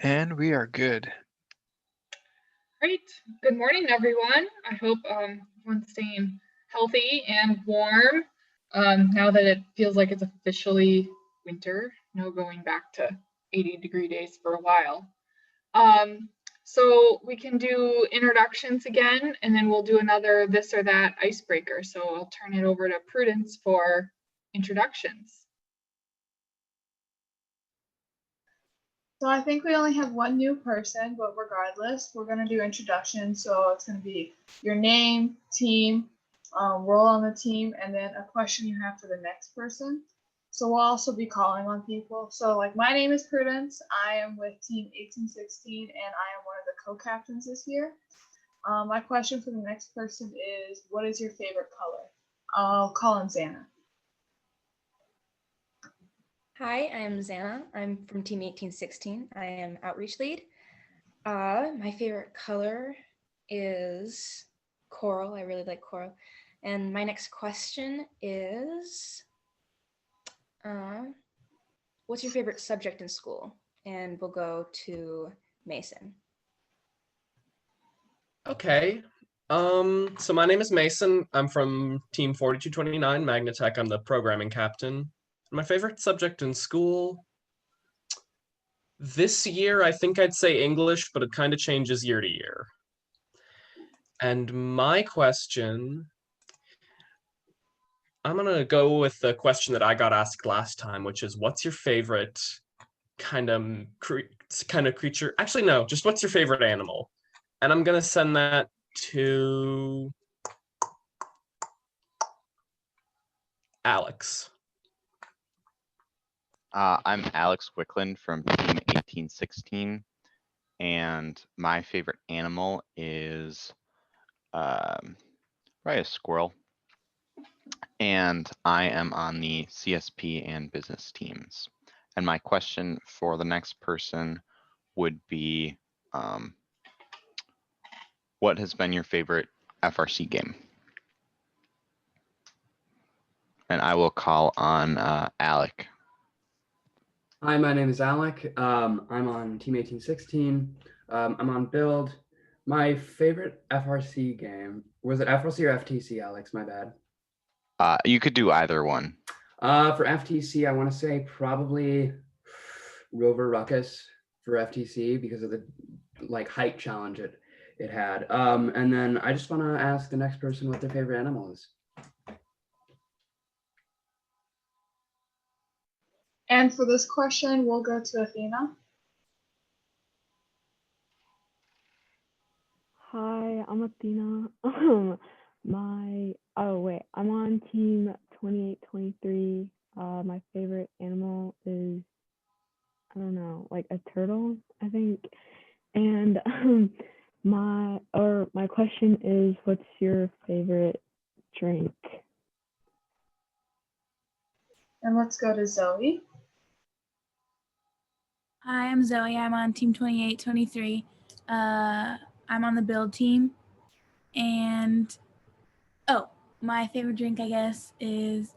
And we are good. Great. Good morning, everyone. I hope everyone's staying healthy and warm now that it feels like it's officially winter, no going back to 80-degree days for a while. So we can do introductions again, and then we'll do another this or that icebreaker. So I'll turn it over to Prudence for introductions. So I think we only have one new person, but regardless, we're going to do introductions. So it's going to be your name, team, role on the team, and then a question you have for the next person. So we'll also be calling on people. So like my name is Prudence. I am with team 1816 and I am one of the co-captains this year. My question for the next person is, what is your favorite color? I'll call on Xana. Hi, I'm Xana. I'm from Team 1816. I am Outreach Lead. My favorite color is coral. I really like coral. And my next question is, what's your favorite subject in school? And we'll go to Mason. Okay. So my name is Mason. I'm from Team 4229 Magnatech. I'm the programming captain. My favorite subject in school this year, I think I'd say English, but it kind of changes year to year. And my question, I'm gonna go with the question that I got asked last time, which is, what's your favorite kind of creature? Actually, no, just what's your favorite animal? And I'm gonna send that to Alex. I'm Alex Wickland from Team 1816, and my favorite animal is probably a squirrel. And I am on the CSP and business teams. And my question for the next person would be, what has been your favorite FRC game? And I will call on Alec. Hi, my name is Alec. I'm on Team 1816. I'm on build. My favorite FRC game, was it FRC or FTC, Alex? My bad. You could do either one. For FTC, I want to say probably Rover Ruckus for FTC because of the height challenge it had. And then I just want to ask the next person what their favorite animal is. And for this question, we'll go to Athena. Hi, I'm Athena. I'm on team 2823. My favorite animal is, I don't know, like a turtle, I think. And my question is, what's your favorite drink? And let's go to Zoe. Hi, I'm Zoe. I'm on team 2823. I'm on the build team. And, my favorite drink, I guess, is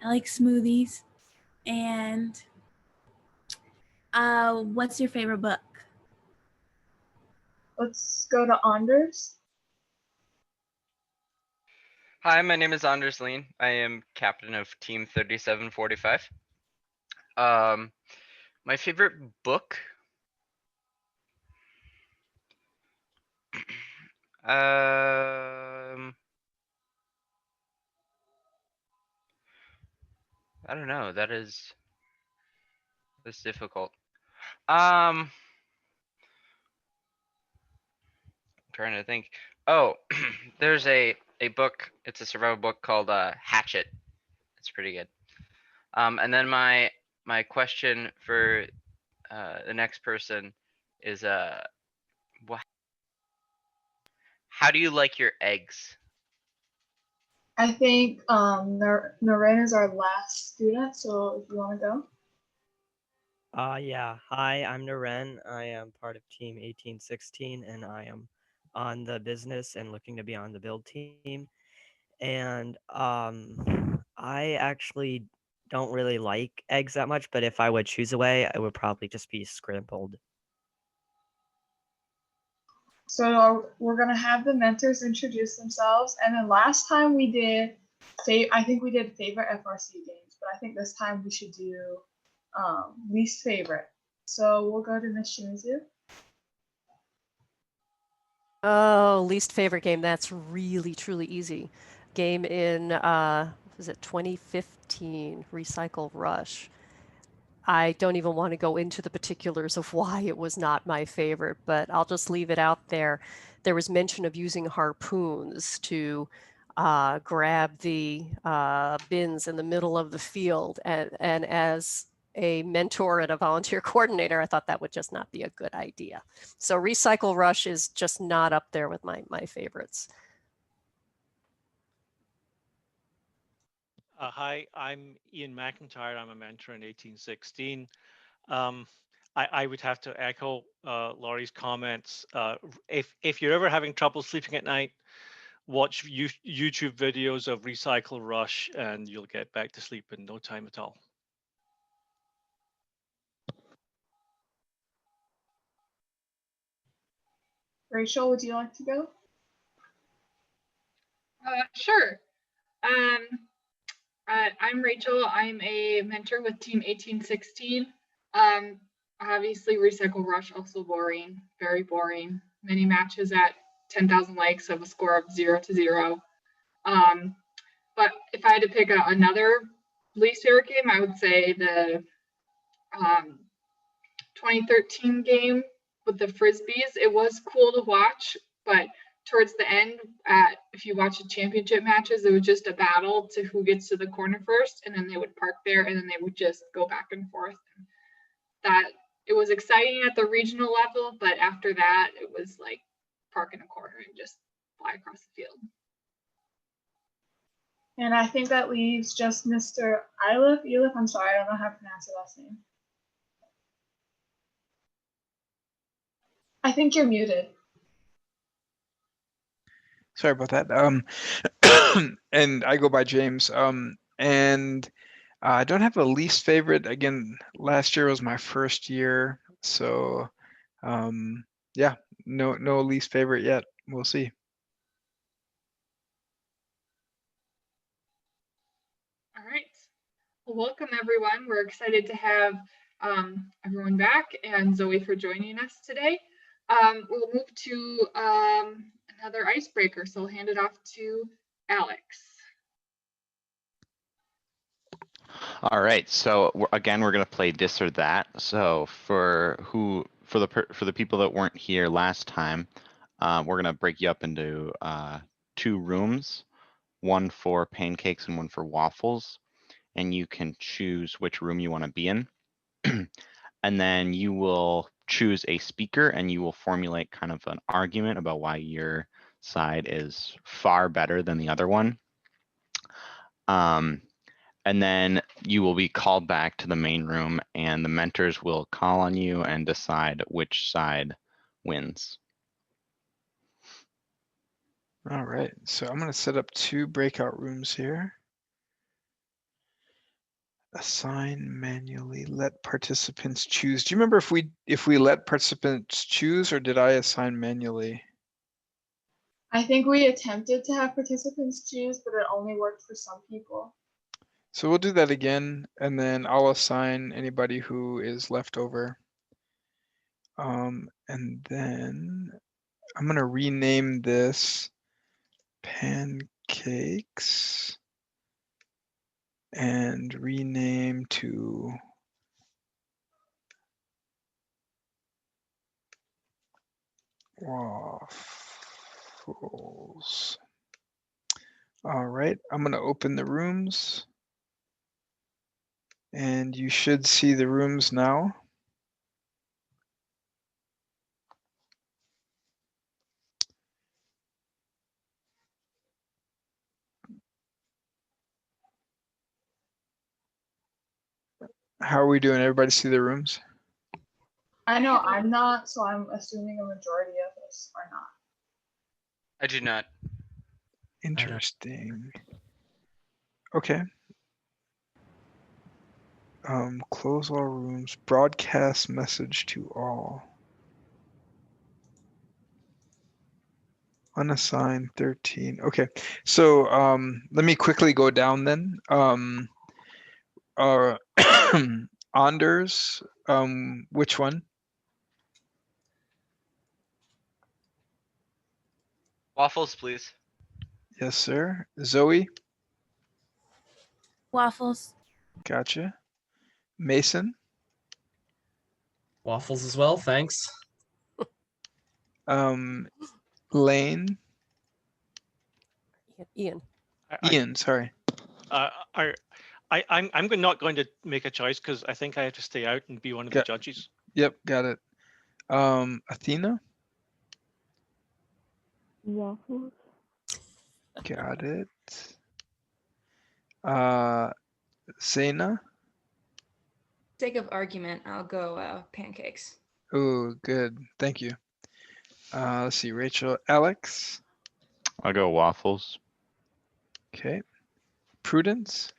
I like smoothies. And what's your favorite book? Let's go to Anders. Hi, my name is Anders Lean. I am captain of team 3745. My favorite book? I don't know. That's difficult. I'm trying to think. Oh, there's a book. It's a survival book called Hatchet. It's pretty good. And then my question for the next person is how do you like your eggs? I think Naren is our last student, so if you want to go. Yeah. Hi, I'm Naren. I am part of Team 1816, and I am on the business and looking to be on the build team. And I actually don't really like eggs that much, but if I would choose a way, it would probably just be scrambled. So we're gonna have the mentors introduce themselves, and then last time we did, I think we did favorite FRC games, but I think this time we should do least favorite. So we'll go to Miss Shimizu. Oh, least favorite game. That's really, truly easy. Game in, was it 2015, Recycle Rush. I don't even want to go into the particulars of why it was not my favorite, but I'll just leave it out there. There was mention of using harpoons to grab the bins in the middle of the field. And as a mentor and a volunteer coordinator, I thought that would just not be a good idea. So Recycle Rush is just not up there with my favorites. Hi, I'm Ian McIntyre. I'm a mentor in 1816. I would have to echo Laurie's comments. If you're ever having trouble sleeping at night, watch YouTube videos of Recycle Rush and you'll get back to sleep in no time at all. Rachel, would you like to go? Sure. I'm Rachel. I'm a mentor with Team 1816. Obviously, Recycle Rush also boring, very boring. Many matches at 10,000 likes of a score of 0-0. But if I had to pick another least favorite game, I would say the 2013 game with the Frisbees. It was cool to watch, but towards the end, if you watch the championship matches, it was just a battle to who gets to the corner first, and then they would park there, and then they would just go back and forth. That it was exciting at the regional level, but after that, it was like park in a corner and just fly across the field. And I think that leaves just Mr. Ilif. I'm sorry, I don't know how to pronounce your last name. I think you're muted. Sorry about that. And I go by James. And I don't have a least favorite. Again, last year was my first year, so yeah, no least favorite yet. We'll see. All right. Well, welcome everyone. We're excited to have everyone back and Zoe for joining us today. We'll move to another icebreaker, so I'll hand it off to Alex. All right, so again, we're gonna play this or that. So for the people that weren't here last time, we're gonna break you up into 2 rooms, one for pancakes and one for waffles, and you can choose which room you want to be in. And then you will choose a speaker and you will formulate kind of an argument about why your side is far better than the other one. And then you will be called back to the main room and the mentors will call on you and decide which side wins. All right, so I'm gonna set up 2 breakout rooms here. Assign manually, let participants choose. Do you remember if we let participants choose or did I assign manually? I think we attempted to have participants choose, but it only worked for some people. So we'll do that again, and then I'll assign anybody who is left over. And then I'm gonna rename this pancakes and rename to waffles. All right, I'm gonna open the rooms and you should see the rooms now. How are we doing? Everybody see the rooms? I know I'm not, so I'm assuming a majority of us are not. I do not. Interesting. Okay. Close all rooms. Broadcast message to all. Unassigned 13. Okay, so let me quickly go down then. Anders, which one? Waffles, please. Yes, sir. Zoe, Waffles. gotcha. Mason, Waffles as well, thanks. Lane, Ian. Ian, sorry. I'm not going to make a choice because I think I have to stay out and be one of the judges. Yep, got it. Athena, Waffles. got it. Zaina, Sake of argument, I'll go pancakes. oh, good, thank you. Let's see, Rachel, Alex, I'll go waffles. okay. Prudence,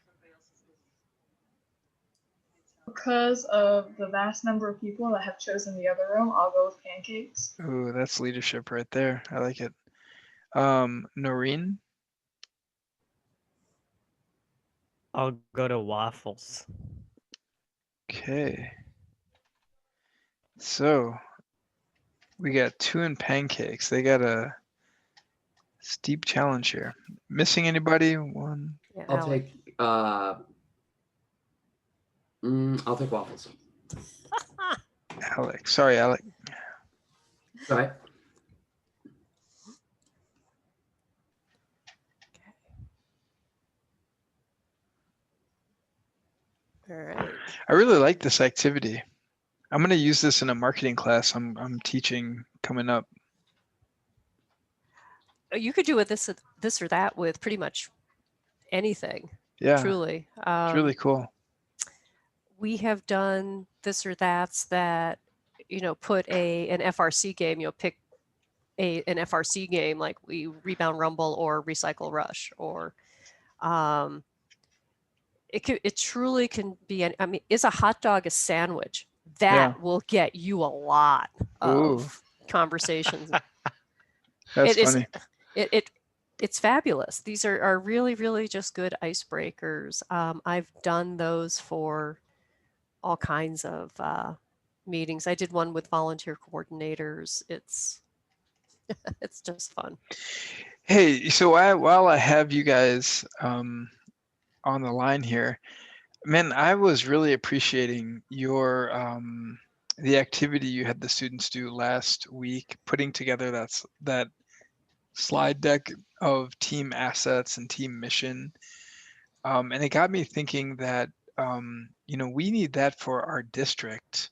Because of the vast number of people that have chosen the other room, I'll go with pancakes. oh, that's leadership right there. I like it. Noreen, I'll go to waffles. okay. So we got 2 in pancakes. They got a steep challenge here. Missing anybody? One. Yeah, I'll Alec. take I'll take waffles. Alex. Sorry, Alex. Sorry. All right. I really like this activity. I'm going to use this in a marketing class I'm teaching coming up. You could do with this or that with pretty much anything. Yeah, Truly. it's really cool. We have done this or that's that, put an FRC game, pick an FRC game like we Rebound Rumble or Recycle Rush, or it truly can be is a hot dog a sandwich? That will get you a lot of conversations. That's funny. It's fabulous. These are really, really just good icebreakers. I've done those for all kinds of meetings. I did one with volunteer coordinators. It's just fun. Hey, so while I have you guys on the line here, man, I was really appreciating your the activity you had the students do last week, putting together that slide deck of team assets and team mission. And it got me thinking that we need that for our district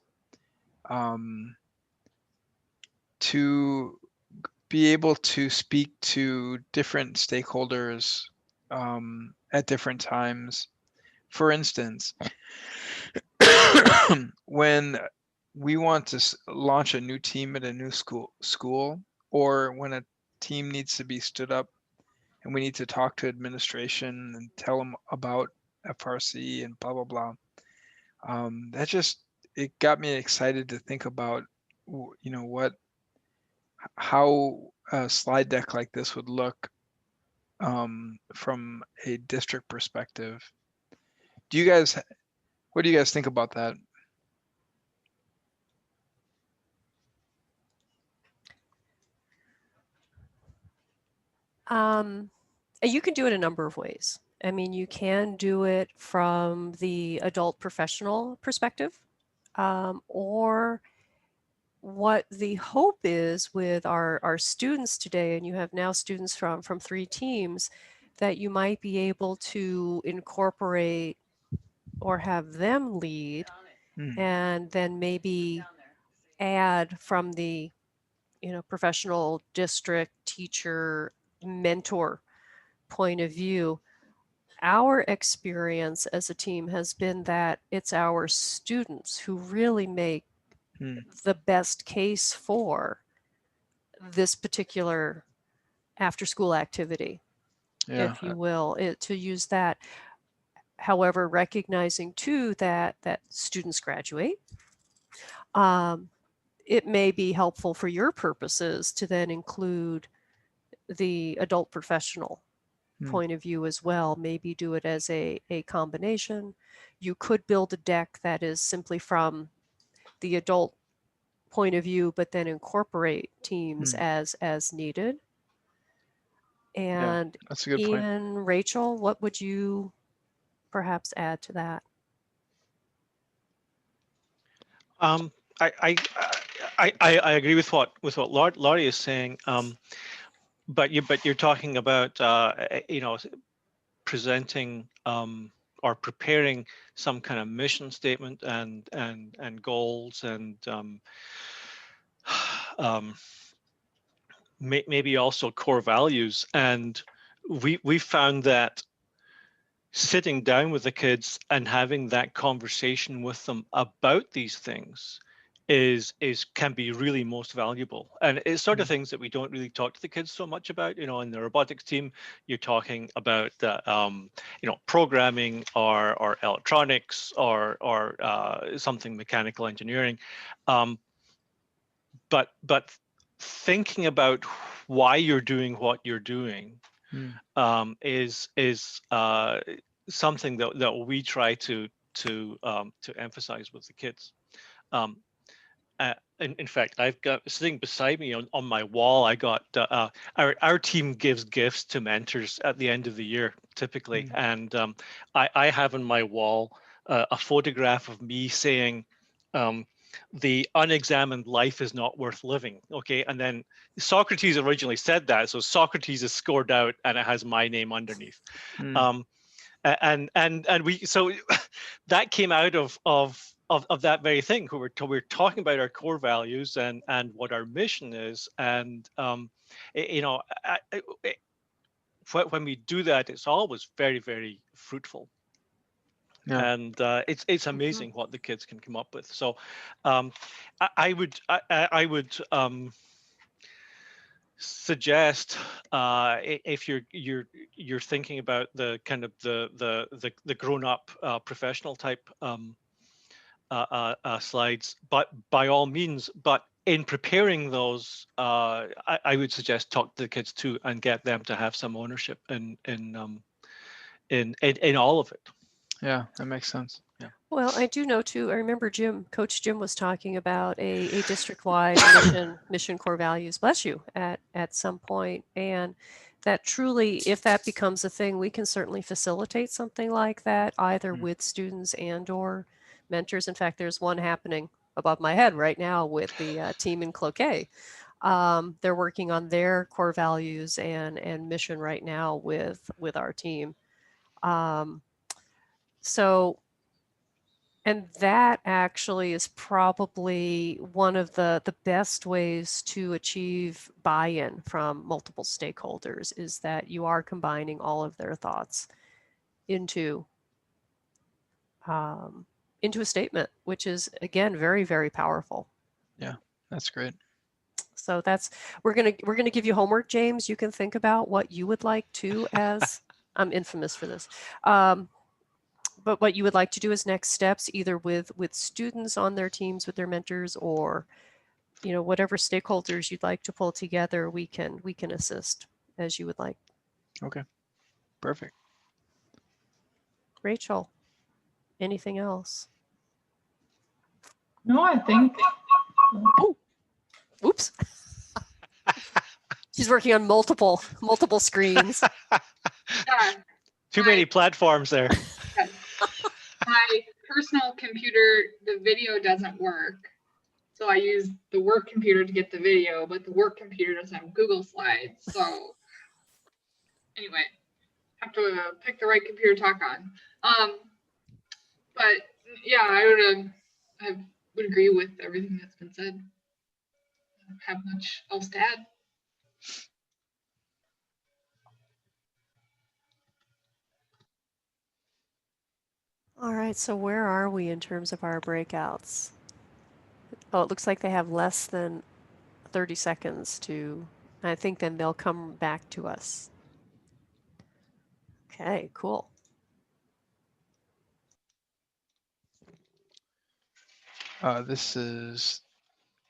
to be able to speak to different stakeholders at different times. For instance, when we want to launch a new team at a new school, or when a team needs to be stood up and we need to talk to administration and tell them about FRC and blah, blah, blah. It got me excited to think about, how a slide deck like this would look from a district perspective. What do you guys think about that? You can do it a number of ways. I mean, you can do it from the adult professional perspective, or what the hope is with our students today, and you have now students from 3 teams, that you might be able to incorporate or have them lead, and then maybe add from the professional district teacher mentor point of view. Our experience as a team has been that it's our students who really make the best case for this particular after school activity, if you will, to use that. However, recognizing too that students graduate, it may be helpful for your purposes to then include the adult professional point of view as well. Maybe do it as a combination. You could build a deck that is simply from the adult point of view, but then incorporate teams as needed. And that's a good point. Ian, Rachel, what would you perhaps add to that? I agree with what Laurie is saying. But you're talking about presenting or preparing some kind of mission statement and goals and maybe also core values. And we found that sitting down with the kids and having that conversation with them about these things can be really most valuable. And it's sort of things that we don't really talk to the kids so much about. In the robotics team, you're talking about programming or electronics or something mechanical engineering, but thinking about why you're doing what you're doing is something that we try to emphasize with the kids. In fact, I've got sitting beside me on my wall, I got our team gives gifts to mentors at the end of the year, typically. And I have on my wall a photograph of me saying, the unexamined life is not worth living. Okay. And then Socrates originally said that. So Socrates is scored out and it has my name underneath. And we, so that came out of that very thing. We're talking about our core values and what our mission is. And when we do that, it's always very, very fruitful. Yeah. And it's amazing what the kids can come up with. So I would suggest if you're thinking about the kind of the grown-up professional type slides, but by all means, but in preparing those, I would suggest talk to the kids too and get them to have some ownership in all of it. Yeah, that makes sense. Yeah. Well, I do know too, I remember Coach Jim was talking about a district-wide mission core values, bless you, at some point. And that truly, if that becomes a thing, we can certainly facilitate something like that, either with students and or mentors. In fact, there's one happening above my head right now with the team in Cloquet. They're working on their core values and mission right now with our team. And that actually is probably one of the best ways to achieve buy-in from multiple stakeholders, is that you are combining all of their thoughts into a statement, which is, again, very, very powerful. Yeah, that's great. So we're gonna give you homework, James. You can think about what you would like to, as I'm infamous for this. But what you would like to do as next steps, either with students on their teams, with their mentors, or whatever stakeholders you'd like to pull together, we can assist as you would like. Okay, perfect. Rachel, anything else? No, I think. Oh, oops. She's working on multiple screens. Too many platforms there. My personal computer, the video doesn't work. So I use the work computer to get the video, but the work computer doesn't have Google Slides. So anyway, have to pick the right computer to talk on. But yeah, I would agree with everything that's been said. I don't have much else to add. All right, so where are we in terms of our breakouts? Oh, it looks like they have less than 30 seconds to, I think then they'll come back to us. Okay, cool. This is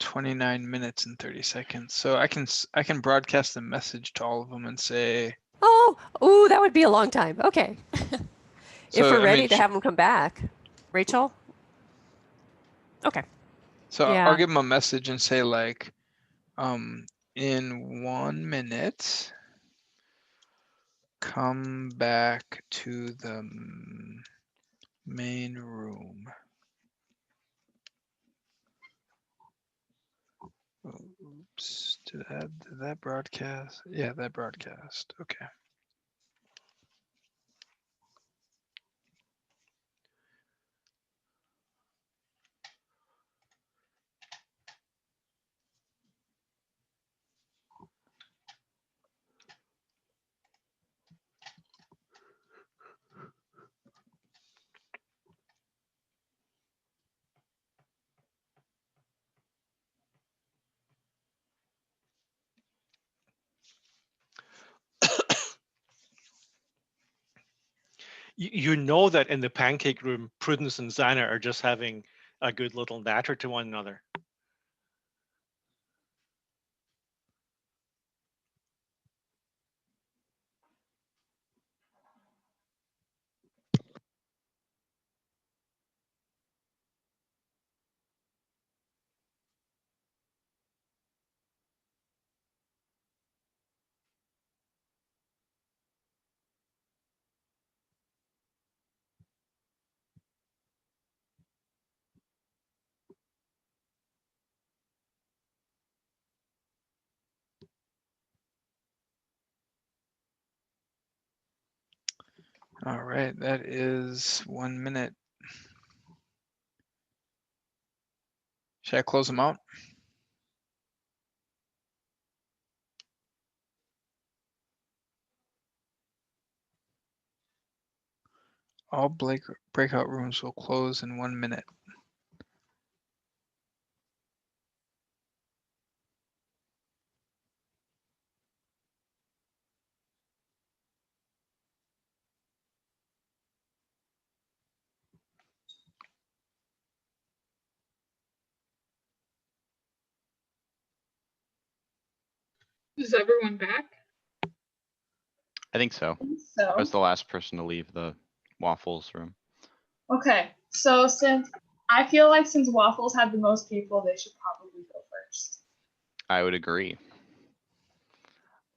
29 minutes and 30 seconds. So I can broadcast a message to all of them and say. Oh, ooh, that would be a long time. Okay. If So we're I mean, ready to have them come back. Rachel? Okay. so I'll Yeah. give them a message and say like, in 1 minute, come back to the main room. Oops, did that broadcast? Yeah, that broadcast. Okay. You know that in the pancake room, Prudence and Xana are just having a good little natter to one another. All right, that is 1 minute. Should I close them out? All breakout rooms will close in 1 minute. Is everyone back? I think so. So, I was the last person to leave the waffles room. okay. So I feel like since Waffles had the most people, they should probably go first. I would agree.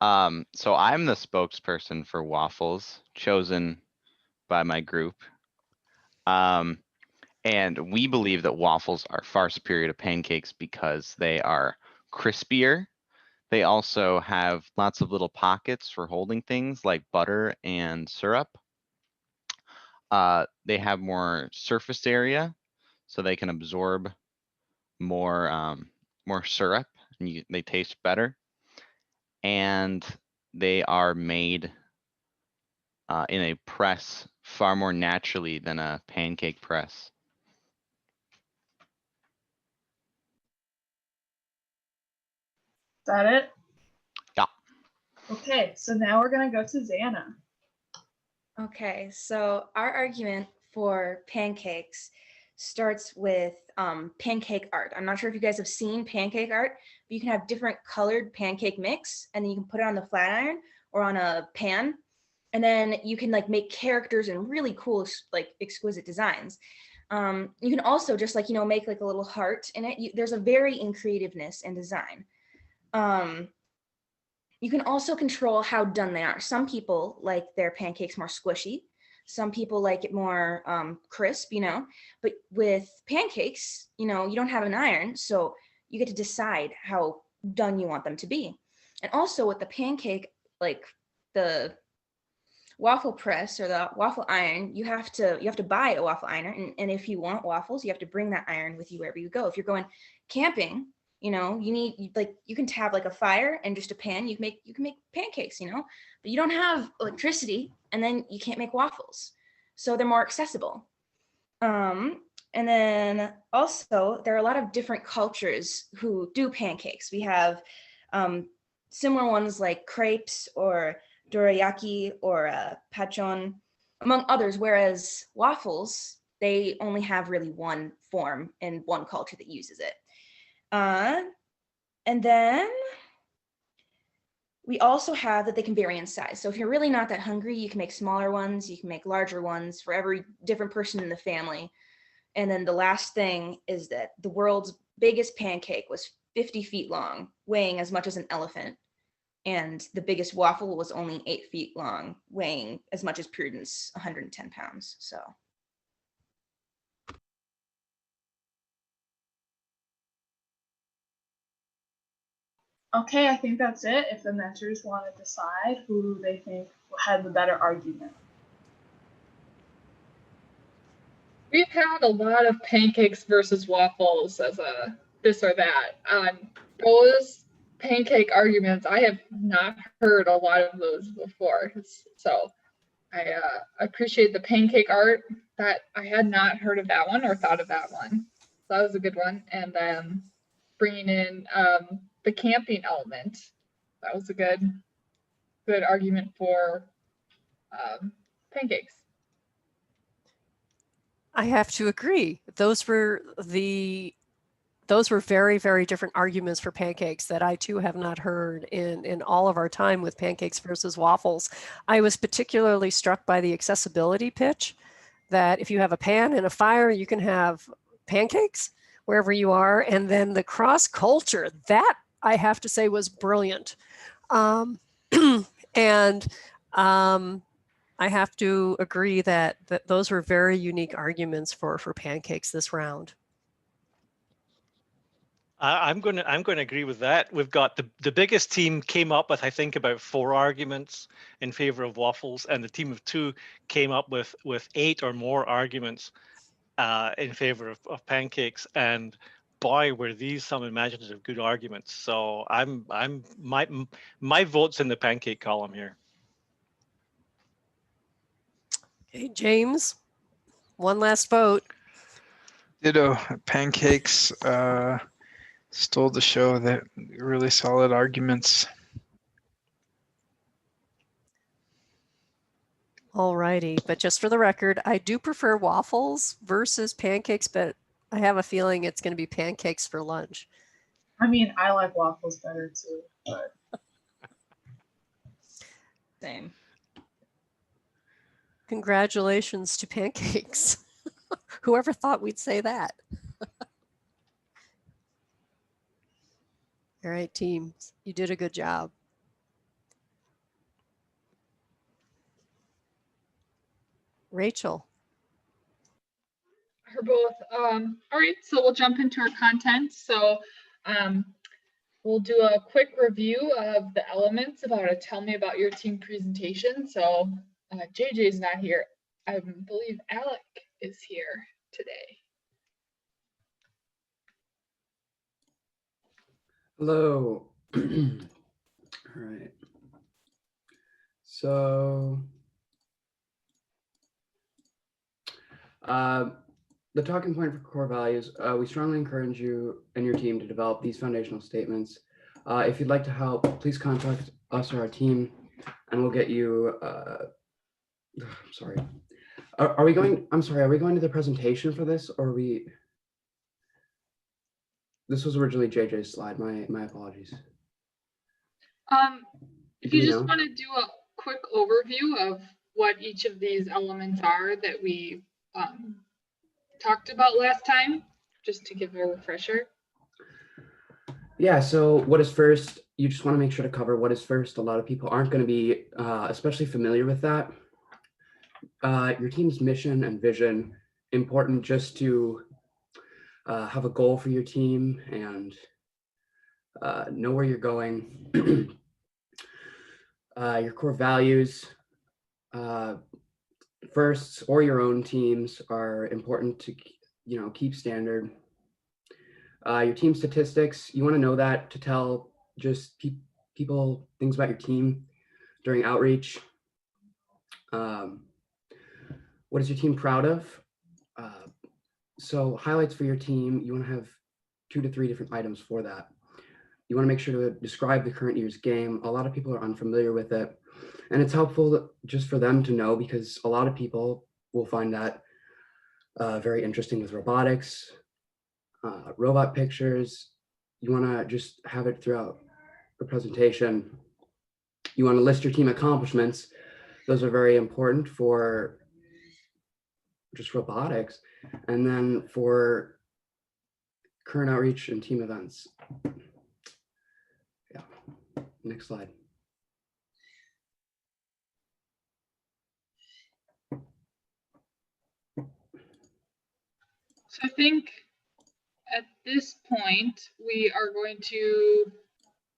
So I'm the spokesperson for waffles, chosen by my group. And we believe that waffles are far superior to pancakes because they are crispier. They also have lots of little pockets for holding things like butter and syrup. They have more surface area, so they can absorb more more syrup, and they taste better. And they are made in a press far more naturally than a pancake press. Is that it? Yeah. Okay, so now we're gonna go to Xana. Okay, so our argument for pancakes starts with pancake art. I'm not sure if you guys have seen pancake art, but you can have different colored pancake mix, and then you can put it on the flat iron or on a pan, and then you can like make characters and really cool, like exquisite designs. You can also just like, make like a little heart in it. There's a vary in creativeness and design. You can also control how done they are. Some people like their pancakes more squishy. Some people like it more crisp, but with pancakes, you don't have an iron, so you get to decide how done you want them to be. And also with the pancake, like the waffle press or the waffle iron, you have to buy a waffle iron. And if you want waffles, you have to bring that iron with you wherever you go. If you're going camping, you can have like a fire and just a pan. You can make pancakes, but you don't have electricity, and then you can't make waffles. So they're more accessible. And then also there are a lot of different cultures who do pancakes. We have similar ones like crepes or dorayaki or pachon, among others, whereas waffles, they only have really one form and one culture that uses it. And then we also have that they can vary in size. So if you're really not that hungry, you can make smaller ones, you can make larger ones for every different person in the family. And then the last thing is that the world's biggest pancake was 50 feet long, weighing as much as an elephant. And the biggest waffle was only 8 feet long, weighing as much as Prudence, 110 pounds. So. Okay, I think that's it. If the mentors want to decide who they think had the better argument. We've had a lot of pancakes versus waffles as a this or that. Those pancake arguments, I have not heard a lot of those before. So I appreciate the pancake art. That I had not heard of that one or thought of that one. So that was a good one. And then bringing in the camping element. That was a good argument for pancakes. I have to agree. Those were very, very different arguments for pancakes that I too have not heard in all of our time with pancakes versus waffles. I was particularly struck by the accessibility pitch, that if you have a pan and a fire, you can have pancakes wherever you are. And then the cross culture, that I have to say was brilliant. I have to agree that those were very unique arguments for pancakes this round. I'm going to agree with that. We've got the biggest team came up with, I think, about 4 arguments in favor of waffles, and the team of 2 came up with 8 or more arguments in favor of pancakes. And boy, were these some imaginative good arguments. So my vote's in the pancake column here. Okay, James, one last vote. Ditto. Pancakes stole the show. That really solid arguments. All righty, but just for the record, I do prefer waffles versus pancakes, but I have a feeling it's going to be pancakes for lunch. I mean, I like waffles better too, but Same. Congratulations to pancakes. Whoever thought we'd say that? All right, teams, you did a good job. Rachel. Her both. All right, so we'll jump into our content. So we'll do a quick review of the elements about a tell me about your team presentation. So JJ's not here. I believe Alec is here today. Hello. All right. So the talking point for core values, we strongly encourage you and your team to develop these foundational statements. If you'd like to help, please contact us or our team, and we'll get you, sorry. Are we going to the presentation for this, or this was originally JJ's slide, my apologies. If you just want to do a quick overview of what each of these elements are that we talked about last time, just to give a refresher. Yeah, so what is first? You just want to make sure to cover what is first. A lot of people aren't going to be especially familiar with that. Your team's mission and vision, important just to have a goal for your team and know where you're going. Your core values, firsts or your own teams are important to keep standard. Your team statistics, you want to know that to tell just people things about your team during outreach. What is your team proud of? So highlights for your team, you want to have 2 to 3 different items for that. You want to make sure to describe the current year's game. A lot of people are unfamiliar with it, and it's helpful just for them to know, because a lot of people will find that very interesting with robotics, robot pictures. You want to just have it throughout the presentation. You want to list your team accomplishments. Those are very important for just robotics. And then for current outreach and team events. Yeah, next slide. So I think at this point, we are going to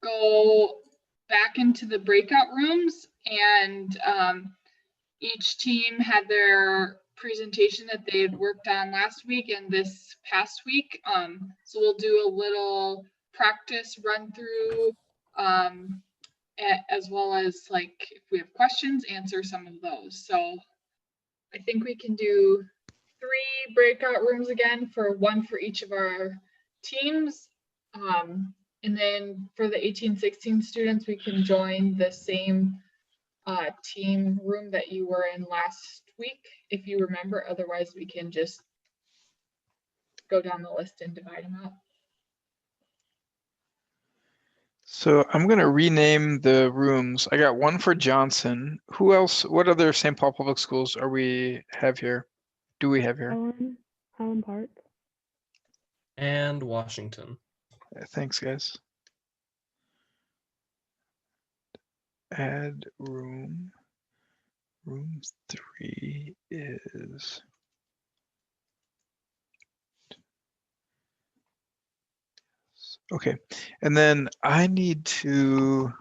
go back into the breakout rooms, and each team had their presentation that they had worked on last week and this past week. So we'll do a little practice run through, as well as like if we have questions, answer some of those. So I think we can do 3 breakout rooms again, for 1 for each of our teams. And then for the 1816 students, we can join the same team room that you were in last week, if you remember. Otherwise, we can just go down the list and divide them up. So I'm going to rename the rooms. I got one for Johnson. Who else? What other St. Paul Public Schools are we have here? Do we have here? Highland Park. And Washington. Thanks, guys. Add room. Room 3 is. Okay, and then I need to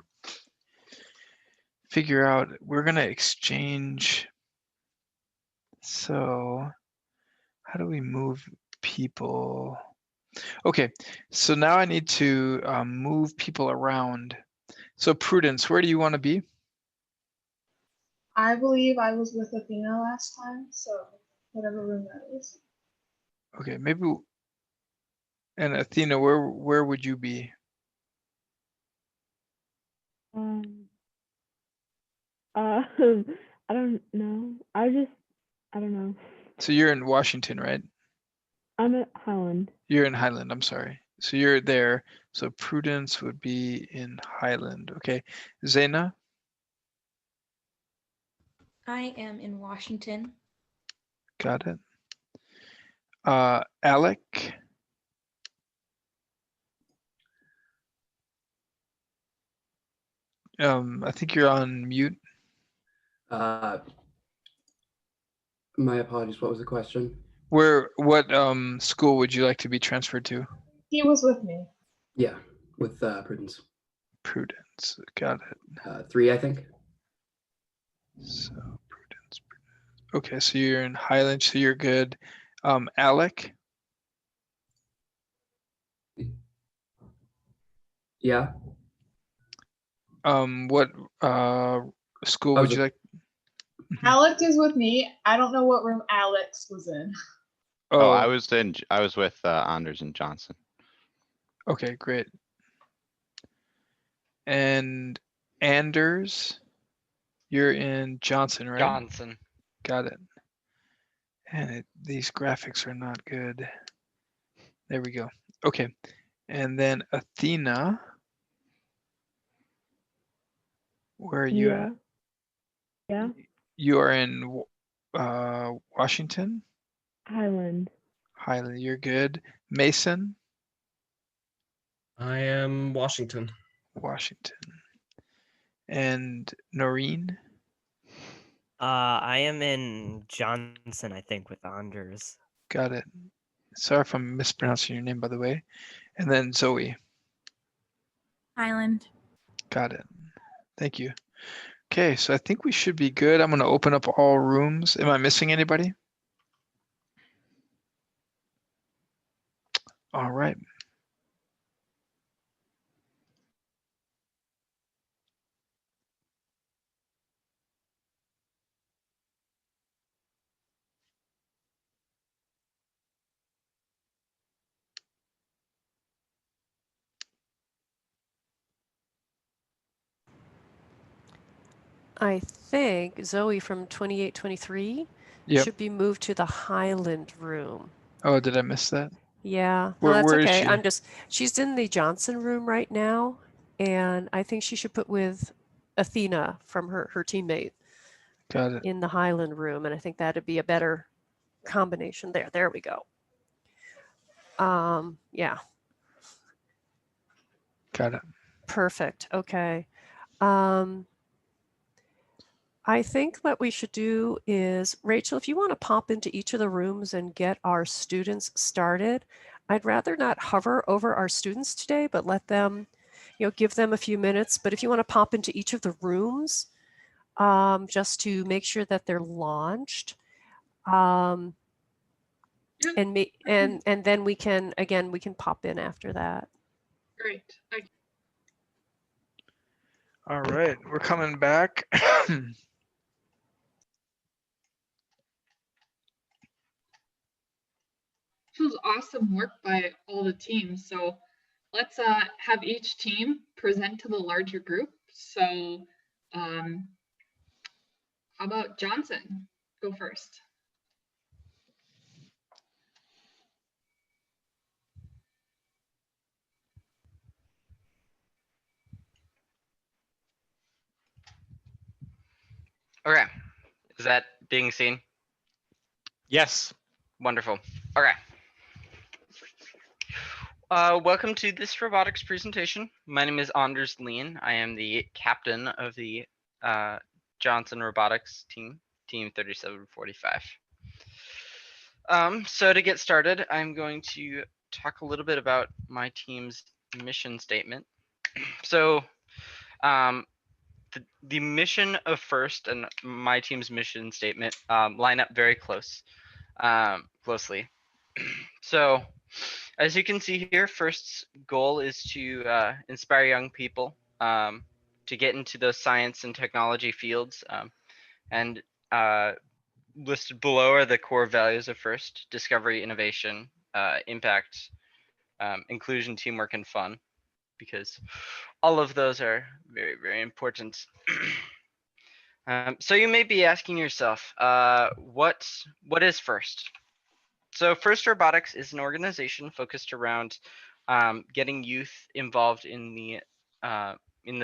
figure out, we're gonna exchange. So how do we move people? Okay, so now I need to move people around. So Prudence, where do you want to be? I believe I was with Athena last time, so whatever room that is. Okay, maybe. And Athena, where would you be? I don't know. I don't know. So you're in Washington, right? I'm at Highland. You're in Highland, I'm sorry. So you're there. So Prudence would be in Highland. Okay. Zaina? I am in Washington. Got it. Alec? I think you're on mute. My apologies, what was the question? What school would you like to be transferred to? He was with me. Yeah, with Prudence. Prudence, got it. 3, I think. So Prudence. Okay, so you're in Highland, so you're good. Alec? Yeah. What school would you like? Alex is with me. I don't know what room Alex was in. Oh, I was with Anders and Johnson. Okay, great. And Anders, you're in Johnson, right? Johnson. Got it. And these graphics are not good. There we go. Okay. And then Athena, where are you at? Yeah. You are in Washington? Highland. Highland, you're good. Mason? I am Washington. Washington. And Noreen? I am in Johnson, I think, with Anders. Got it. Sorry if I'm mispronouncing your name, by the way. And then Zoe. Highland. Got it. Thank you. Okay, so I think we should be good. I'm going to open up all rooms. Am I missing anybody? All right. I think Zoe from 2823 Yep. should be moved to the Highland room. Oh, did I miss that? Yeah, no, Where that's where is okay. she? She's in the Johnson room right now, and I think she should put with Athena from her teammate Got it. in the Highland room, and I think that'd be a better combination there. There we go. Yeah, Got it. perfect. Okay. I think what we should do is, Rachel, if you want to pop into each of the rooms and get our students started, I'd rather not hover over our students today, but let them, give them a few minutes. But if you want to pop into each of the rooms, just to make sure that they're launched, and then we can pop in after that. Great. All right, we're coming back. This was awesome work by all the teams. So let's have each team present to the larger group. So how about Johnson? Go first. Okay, is that being seen? Yes. Wonderful. Okay. Welcome to this robotics presentation. My name is Anders Lean. I am the captain of the Johnson Robotics team, Team 3745. So to get started, I'm going to talk a little bit about my team's mission statement. So the mission of FIRST and my team's mission statement line up very closely. So as you can see here, FIRST's goal is to inspire young people to get into those science and technology fields. And listed below are the core values of FIRST: discovery, innovation, impact, inclusion, teamwork, and fun, because all of those are very, very important. So you may be asking yourself, what is FIRST? So FIRST Robotics is an organization focused around getting youth involved in the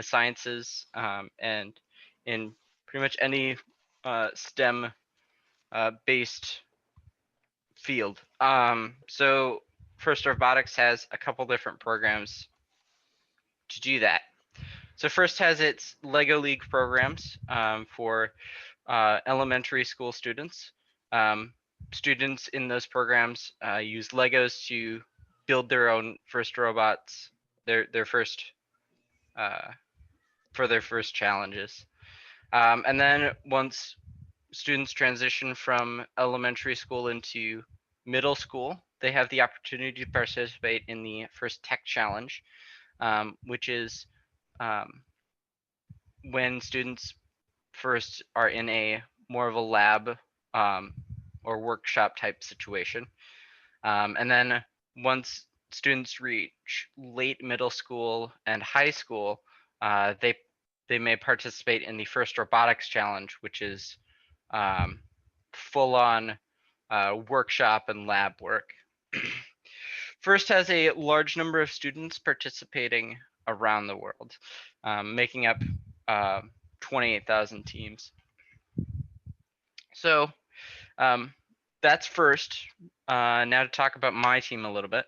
sciences and in pretty much any STEM based field. So FIRST Robotics has a couple different programs to do that. So FIRST has its Lego League programs for elementary school students. Students in those programs use Legos to build their own FIRST robots, their first for their first challenges. And then once students transition from elementary school into middle school, they have the opportunity to participate in the FIRST Tech Challenge, which is when students first are in a more of a lab or workshop type situation. And then once students reach late middle school and high school, they may participate in the FIRST Robotics Challenge, which is full on workshop and lab work. FIRST has a large number of students participating around the world, making up 28,000 teams. So that's FIRST. Now to talk about my team a little bit.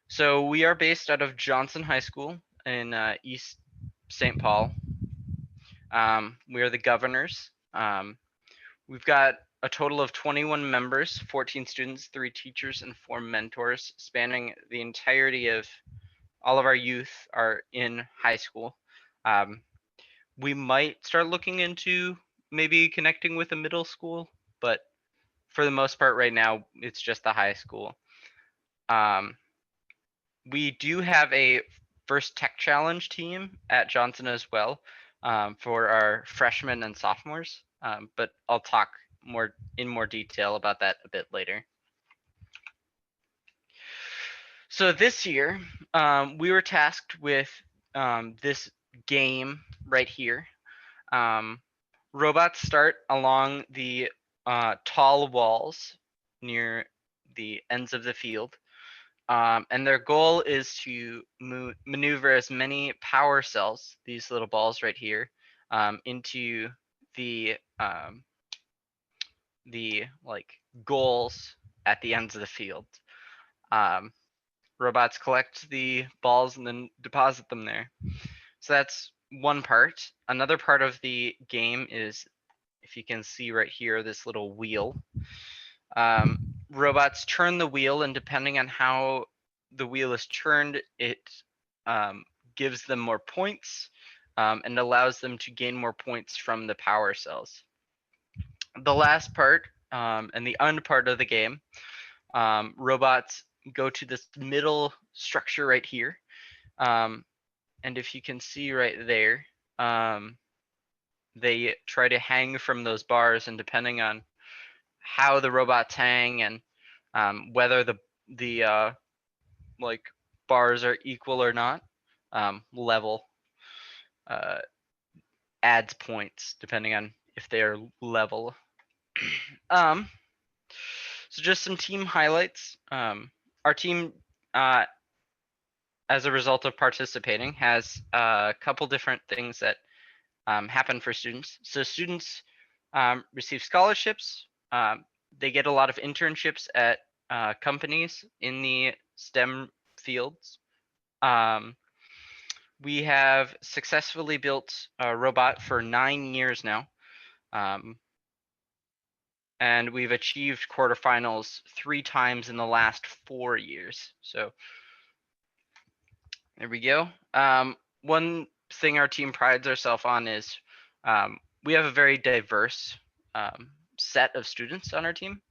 So we are based out of Johnson High School in East St. Paul. We are the governors. We've got a total of 21 members, 14 students, 3 teachers, and 4 mentors, spanning the entirety of all of our youth are in high school. We might start looking into maybe connecting with a middle school, but for the most part right now, it's just the high school. We do have a FIRST Tech Challenge team at Johnson as well for our freshmen and sophomores, but I'll talk in more detail about that a bit later. So this year, we were tasked with this game right here. Robots start along the tall walls near the ends of the field. And their goal is to maneuver as many power cells, these little balls right here, into the like goals at the ends of the field. Robots collect the balls and then deposit them there. So that's one part. Another part of the game is, if you can see right here, this little wheel. Robots turn the wheel, and depending on how the wheel is turned, it gives them more points and allows them to gain more points from the power cells. The last part and the end part of the game, robots go to this middle structure right here. And if you can see right there, they try to hang from those bars, and depending on how the robots hang and whether the like bars are equal or not, level adds points depending on if they are level. So just some team highlights. Our team, as a result of participating, has a couple different things that happen for students. So students receive scholarships. They get a lot of internships at companies in the STEM fields. We have successfully built a robot for 9 years now. And we've achieved quarterfinals 3 times in the last 4 years. So there we go. One thing our team prides ourselves on is we have a very diverse set of students on our team.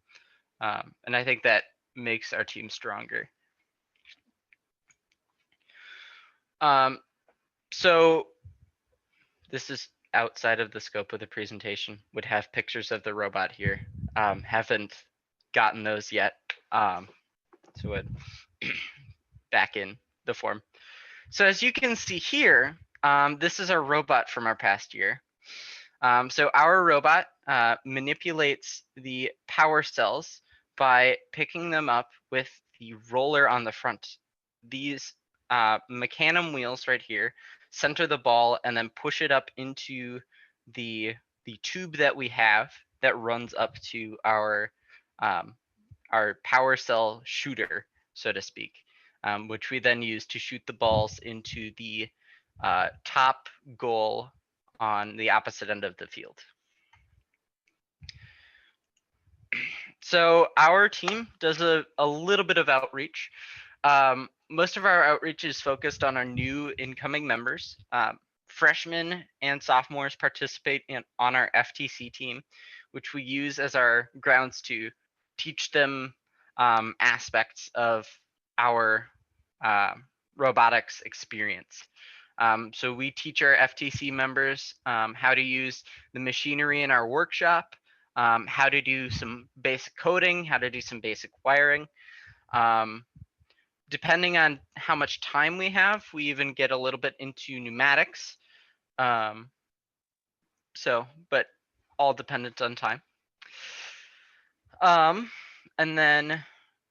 And I think that makes our team stronger. So this is outside of the scope of the presentation. Would have pictures of the robot here. Haven't gotten those yet. So would back in the form. So as you can see here, this is our robot from our past year. So our robot manipulates the power cells by picking them up with the roller on the front. These mecanum wheels right here center the ball and then push it up into the tube that we have that runs up to our power cell shooter, so to speak, which we then use to shoot the balls into the top goal on the opposite end of the field. So our team does a little bit of outreach. Most of our outreach is focused on our new incoming members. Freshmen and sophomores participate on our FTC team, which we use as our grounds to teach them aspects of our robotics experience. So we teach our FTC members how to use the machinery in our workshop, how to do some basic coding, how to do some basic wiring. Depending on how much time we have, we even get a little bit into pneumatics. But all dependent on time. And then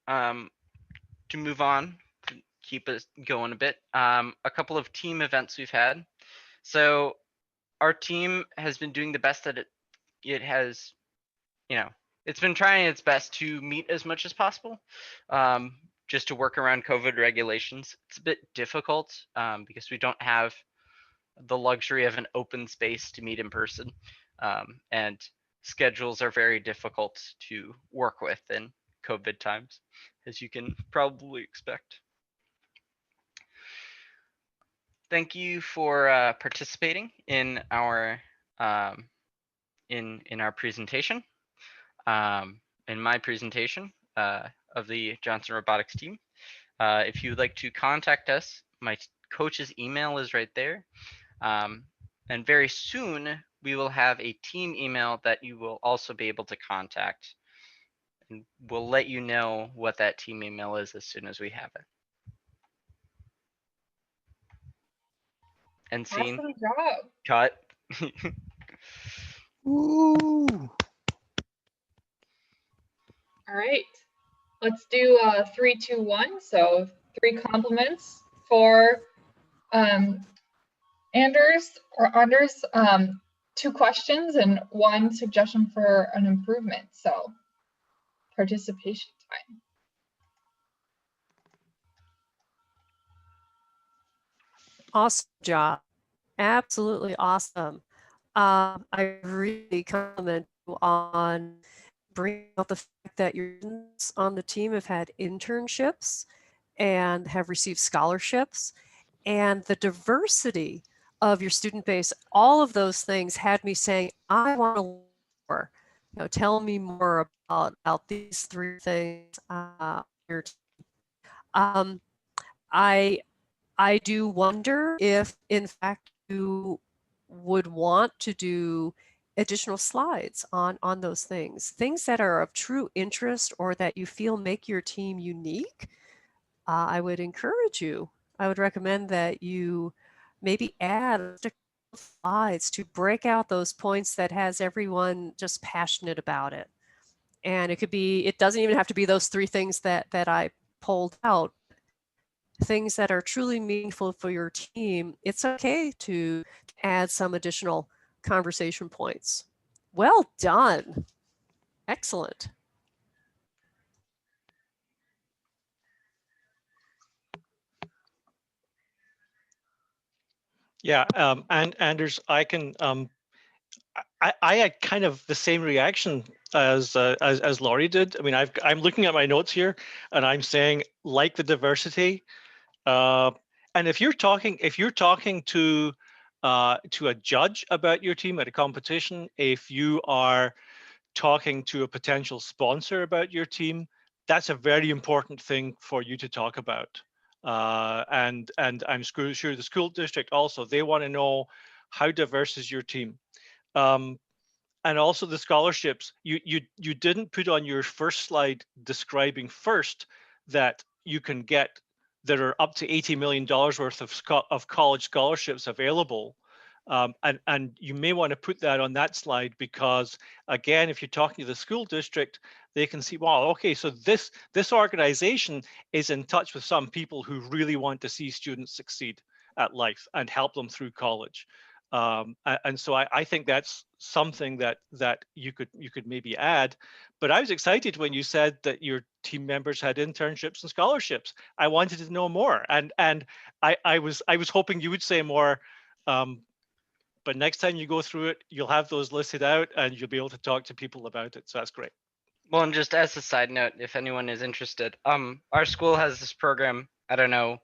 to move on, to keep us going a bit, a couple of team events we've had. So our team has been doing the best that it has, it's been trying its best to meet as much as possible, just to work around COVID regulations. It's a bit difficult because we don't have the luxury of an open space to meet in person, and schedules are very difficult to work with in COVID times, as you can probably expect. Thank you for participating in our in our presentation, in my presentation of the Johnson Robotics team. If you would like to contact us, my coach's email is right there. And very soon we will have a team email that you will also be able to contact. And we'll let you know what that team email is as soon as we have it. And scene. Awesome job. Cut. Ooh. All right, let's do 3, 2, 1. So 3 compliments for Anders, 2 questions and 1 suggestion for an improvement. So participation time. Awesome job. Absolutely awesome. I really compliment you on bringing out the fact that your students on the team have had internships and have received scholarships, and the diversity of your student base. All of those things had me saying, I want to learn more. Tell me more about these 3 things. Um, I do wonder if, in fact, you would want to do additional slides on those things that are of true interest or that you feel make your team unique. I would encourage you. I would recommend that you maybe add slides to break out those points that has everyone just passionate about it. And it doesn't even have to be those 3 things that I pulled out. Things that are truly meaningful for your team, it's okay to add some additional conversation points. Well done. Excellent. Yeah, and Anders, I can I had kind of the same reaction as Laurie did. I mean, I'm looking at my notes here, and I'm saying like the diversity. And if you're talking to a judge about your team at a competition, if you are talking to a potential sponsor about your team, that's a very important thing for you to talk about. And I'm sure the school district also, they want to know how diverse is your team. And also the scholarships. You didn't put on your first slide describing first that you can get, there are up to $80 million worth of college scholarships available. And you may want to put that on that slide because, again, if you're talking to the school district, they can see, wow, okay, so this organization is in touch with some people who really want to see students succeed at life and help them through college. And so I think that's something that you could maybe add. But I was excited when you said that your team members had internships and scholarships. I wanted to know more, and I was hoping you would say more. But next time you go through it, you'll have those listed out, and you'll be able to talk to people about it. So that's great. Well, and just as a side note, if anyone is interested, our school has this program. I don't know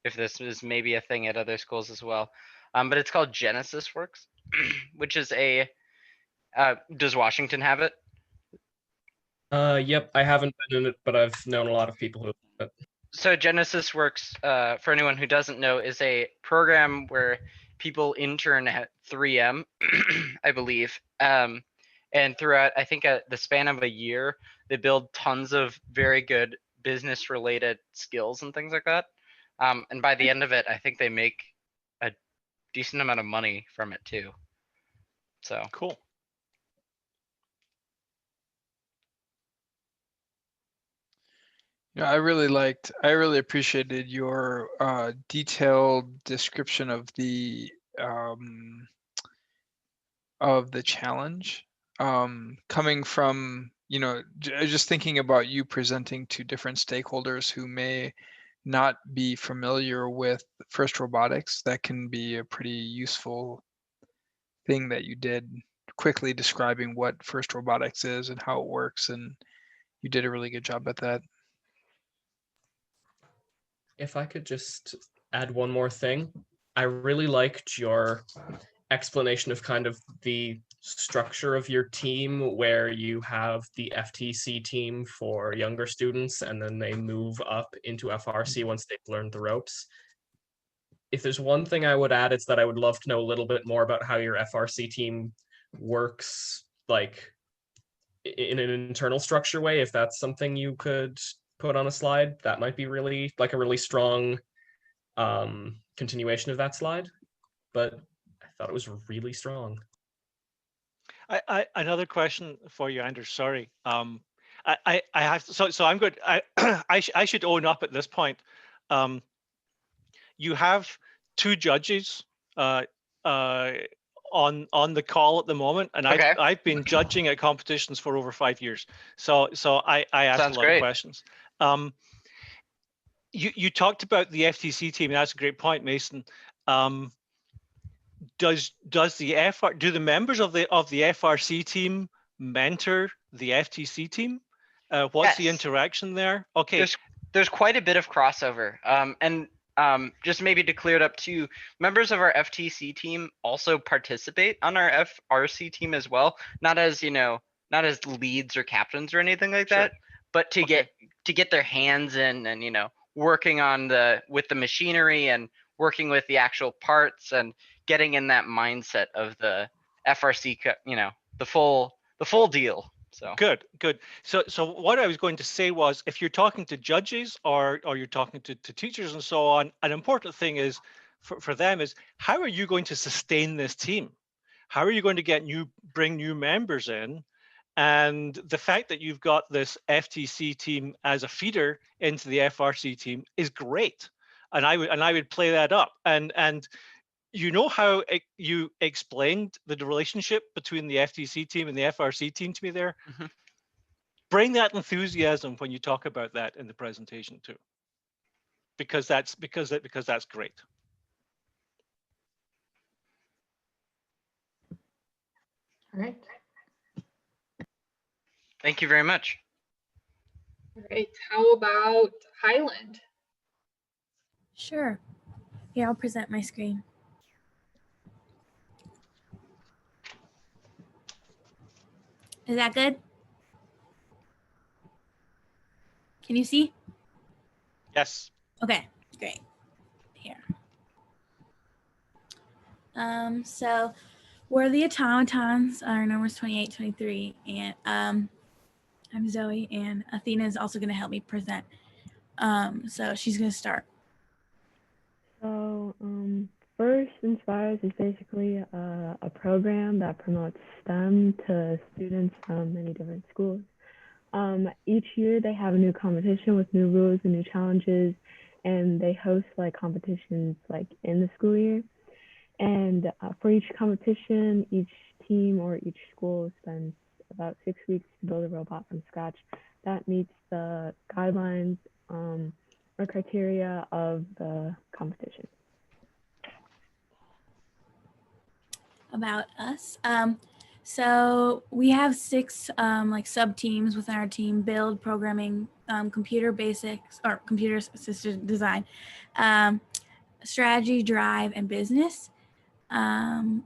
if this is maybe a thing at other schools as well, but it's called Genesis Works, which is does Washington have it? Yep, I haven't been in it, but I've known a lot of people who have it. So Genesis Works, for anyone who doesn't know, is a program where people intern at 3M, I believe. And throughout, I think the span of a year, they build tons of very good business related skills and things like that. And by the end of it, I think they make a decent amount of money from it too. So cool. I really appreciated your detailed description of the challenge. Coming from, just thinking about you presenting to different stakeholders who may not be familiar with FIRST Robotics, that can be a pretty useful thing that you did, quickly describing what FIRST Robotics is and how it works, and you did a really good job at that. If I could just add one more thing, I really liked your explanation of kind of the structure of your team, where you have the FTC team for younger students and then they move up into FRC once they've learned the ropes. If there's one thing I would add, it's that I would love to know a little bit more about how your FRC team works, like in an internal structure way. If that's something you could put on a slide, that might be really like a really strong continuation of that slide. But I thought it was really strong. Another question for you, Anders. Sorry. I have to, so I'm good. I should own up at this point. You have two judges uh, uh, on the call at the moment, and Okay. I've been judging at competitions for over 5 years. So I asked Sounds a lot great. of questions. You talked about the FTC team, and that's a great point, Mason. Does do the members of the FRC team mentor the FTC team? What's the Yes. interaction there? Okay. There's quite a bit of crossover. And just maybe to clear it up too, members of our FTC team also participate on our FRC team as well. Not as, not as leads or captains or anything like Sure. that, but to get their hands in and, working on with the machinery and working with the actual parts and getting in that mindset of the FRC, the full deal. So Good. So what I was going to say was, if you're talking to judges or you're talking to teachers and so on, an important thing is for them is, how are you going to sustain this team? How are you going to bring new members in? And the fact that you've got this FTC team as a feeder into the FRC team is great. And I would play that up. And you know how you explained the relationship between the FTC team and the FRC team to me there? Mhm. Bring that enthusiasm when you talk about that in the presentation too, because that's great. All right. Thank you very much. All right. How about Highland? Sure. Yeah, I'll present my screen. Is that good? Can you see? Yes. Okay, great. Here. So we're the automatons. Our number's 28, 23, and I'm Zoe, and Athena is also going to help me present. So she's going to start. So, First Inspires is basically a program that promotes STEM to students from many different schools. Each year they have a new competition with new rules and new challenges, and they host like competitions like in the school year. And for each competition, each team or each school spends about 6 weeks to build a robot from scratch that meets the guidelines or criteria of the competition. About us. So we have 6 like sub teams within our team: build, programming, computer basics or computer assisted design, strategy, drive, and business.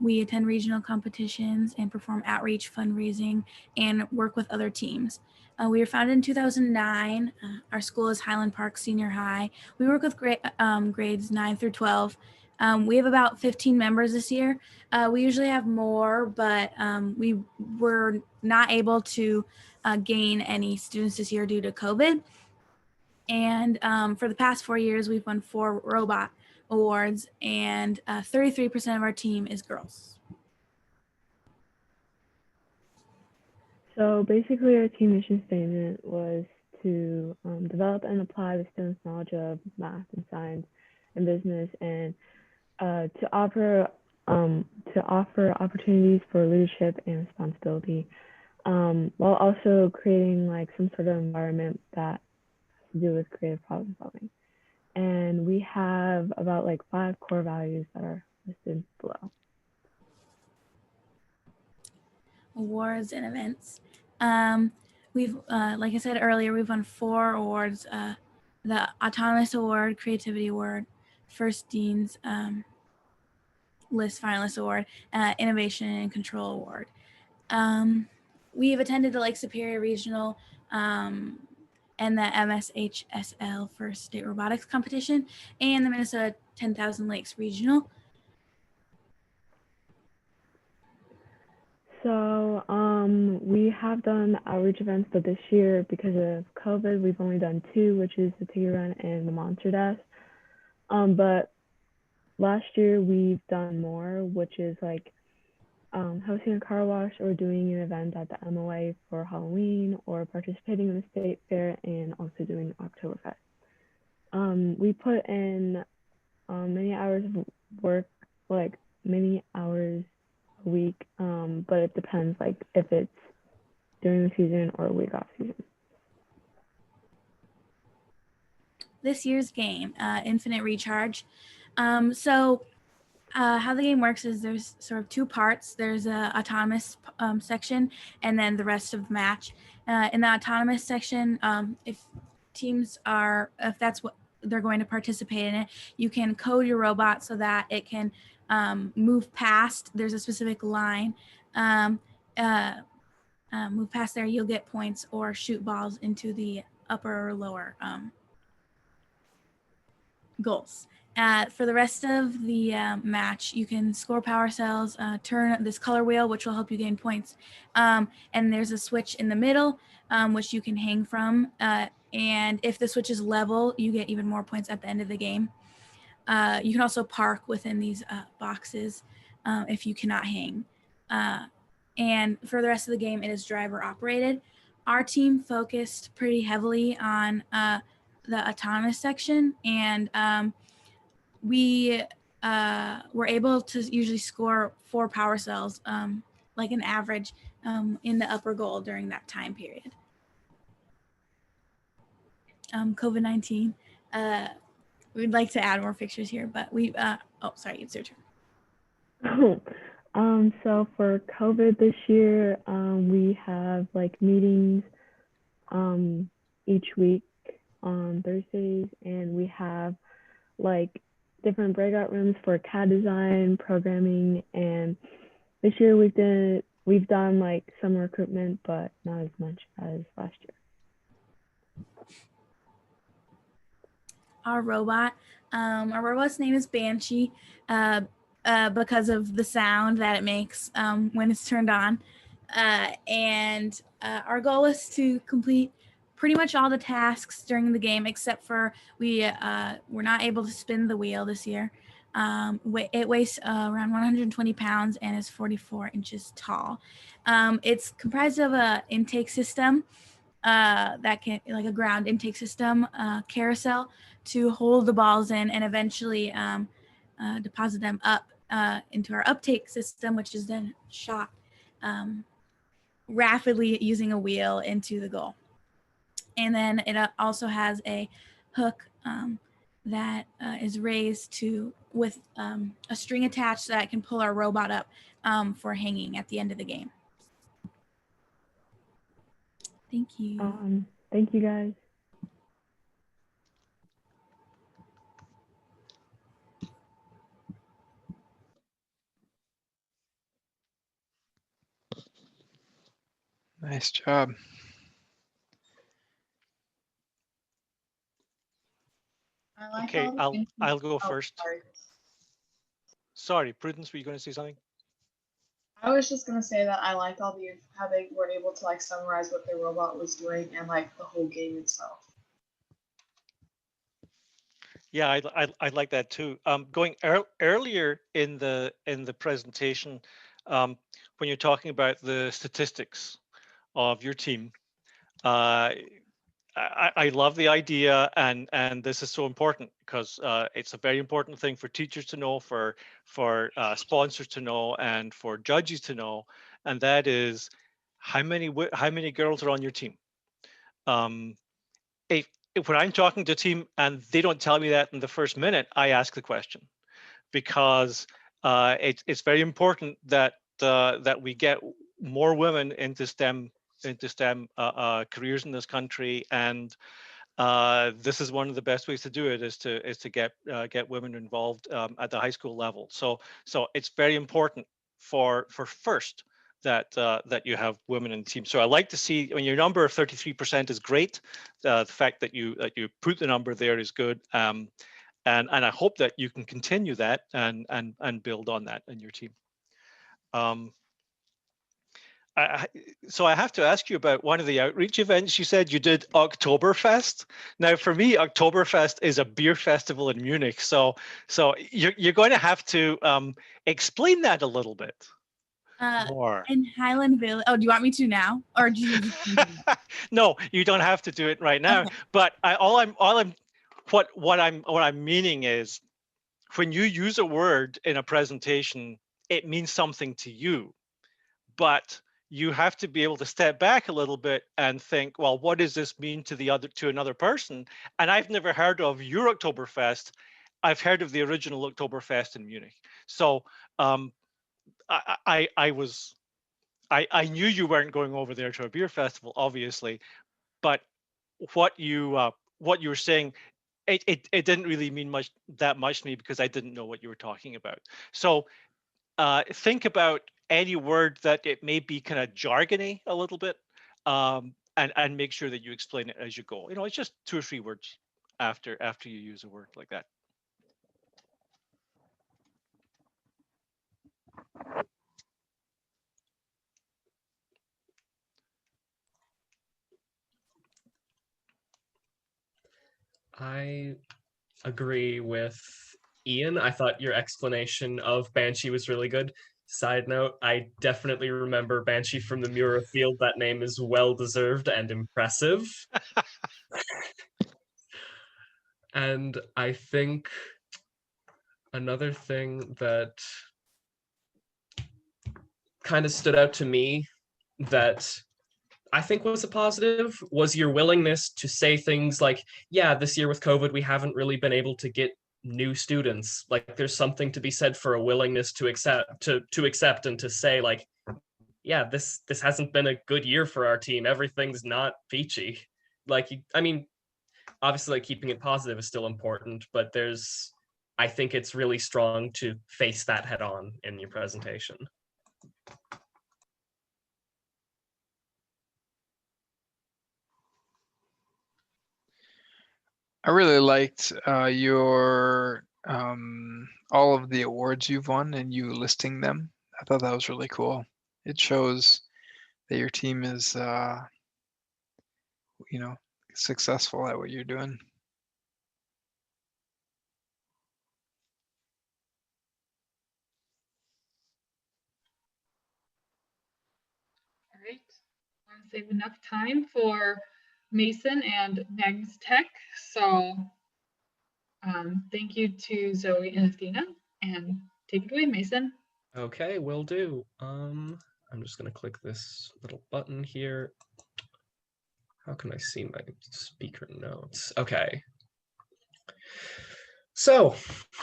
We attend regional competitions and perform outreach, fundraising, and work with other teams. We were founded in 2009. Our school is Highland Park Senior High. We work with grades 9 through 12. We have about 15 members this year. We usually have more, but we were not able to gain any students this year due to COVID. And for the past 4 years, we've won 4 robot awards, and 33% of our team is girls. So basically our team mission statement was to develop and apply the students' knowledge of math and science and business, and to offer opportunities for leadership and responsibility, while also creating like some sort of environment that has to do with creative problem solving. And we have about like 5 core values that are listed below. Awards and events. We've, like I said earlier, we've won 4 awards: the Autonomous Award, Creativity Award, First Dean's List Finalist Award, Innovation and Control Award. We've attended the Lake Superior Regional and the MSHSL First State Robotics Competition and the Minnesota 10,000 Lakes Regional. So we have done outreach events, but this year, because of COVID, we've only done 2, which is the Tigger Run and the Monster Dash. But last year we've done more, which is like hosting a car wash or doing an event at the MOA for Halloween or participating in the state fair and also doing Oktoberfest. We put in many hours of work, like many hours a week, but it depends like if it's during the season or week off season. This year's game, Infinite Recharge. So how the game works is there's sort of two parts. There's a autonomous section and then the rest of the match. In the autonomous section, if that's what they're going to participate in it, you can code your robot so that it can move past. There's a specific line. Move past there, you'll get points or shoot balls into the upper or lower goals. For the rest of the match, you can score power cells, turn this color wheel, which will help you gain points. And there's a switch in the middle, which you can hang from. And if the switch is level, you get even more points at the end of the game. You can also park within these boxes if you cannot hang. And for the rest of the game, it is driver operated. Our team focused pretty heavily on the autonomous section, and we were able to usually score 4 power cells, like an average, in the upper goal during that time period. COVID-19, we'd like to add more pictures here, but we, oh, sorry, it's your turn. So for COVID this year, we have like meetings each week on Thursdays, and we have like different breakout rooms for CAD design, programming, and this year we've done like some recruitment, but not as much as last year. Our robot's name is Banshee because of the sound that it makes when it's turned on. And our goal is to complete pretty much all the tasks during the game, except for we're not able to spin the wheel this year. It weighs around 120 pounds and is 44 inches tall. It's comprised of a intake system that can, like a ground intake system, carousel to hold the balls in and eventually deposit them up into our uptake system, which is then shot rapidly using a wheel into the goal. And then it also has a hook that is raised with a string attached so that it can pull our robot up for hanging at the end of the game. Thank you. Thank you guys. Nice job. Okay, I'll go first. Sorry, Prudence, were you going to say something? I was just gonna say that I liked how they were able to like summarize what their robot was doing and like the whole game itself. Yeah, I like that too. Going earlier in the presentation, when you're talking about the statistics of your team, I love the idea, and this is so important because it's a very important thing for teachers to know, for sponsors to know, and for judges to know, and that is how many girls are on your team. If when I'm talking to a team and they don't tell me that in the first minute, I ask the question, because it's very important that that we get more women into STEM careers in this country, and this is one of the best ways to do it is to get women involved at the high school level. So it's very important for first that that you have women in the team. So I like to see, when your number of 33% is great. The fact that you put the number there is good, and I hope that you can continue that and build on that in your team. So I have to ask you about one of the outreach events. You said you did Oktoberfest. Now, for me, Oktoberfest is a beer festival in Munich. So you're going to have to explain that a little bit. More. In Highland Village. Oh, do you want me to now, or do you? No, you don't have to do it right now. Okay. But what I'm meaning is, when you use a word in a presentation, it means something to you, but you have to be able to step back a little bit and think, well, what does this mean to another person? And I've never heard of your Oktoberfest. I've heard of the original Oktoberfest in Munich. So I knew you weren't going over there to a beer festival, obviously, but what you were saying, it didn't really mean that much to me, because I didn't know what you were talking about. So think about any word that it may be kind of jargony a little bit, and make sure that you explain it as you go. You know, it's just 2 or 3 words after you use a word like that. I agree with Ian. I thought your explanation of Banshee was really good. Side note, I definitely remember Banshee from the Mura Field. That name is well deserved and impressive. And I think another thing that kind of stood out to me that I think was a positive was your willingness to say things like, yeah, this year with COVID, we haven't really been able to get new students. Like, there's something to be said for a willingness to accept and to say, like, yeah, this hasn't been a good year for our team. Everything's not peachy. Like, I mean, obviously, like, keeping it positive is still important, but I think it's really strong to face that head on in your presentation. I really liked your all of the awards you've won and you listing them. I thought that was really cool. It shows that your team is, successful at what you're doing. All right. I want to save enough time for Mason and Magnus Tech. So thank you to Zoe and Athena, and take it away, Mason. Okay, will do. I'm just gonna click this little button here. How can I see my speaker notes? Okay. So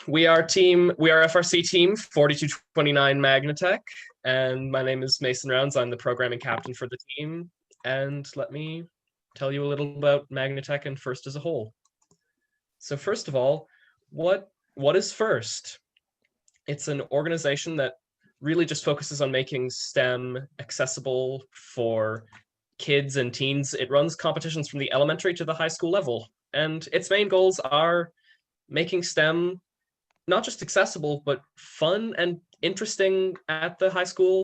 we are FRC team 4229 Magnatech, and my name is Mason Rounds. I'm the programming captain for the team. And let me tell you a little about Magnatech and FIRST as a whole. So first of all, what is FIRST? It's an organization that really just focuses on making STEM accessible for kids and teens. It runs competitions from the elementary to the high school level, and its main goals are making STEM not just accessible, but fun and interesting at the high school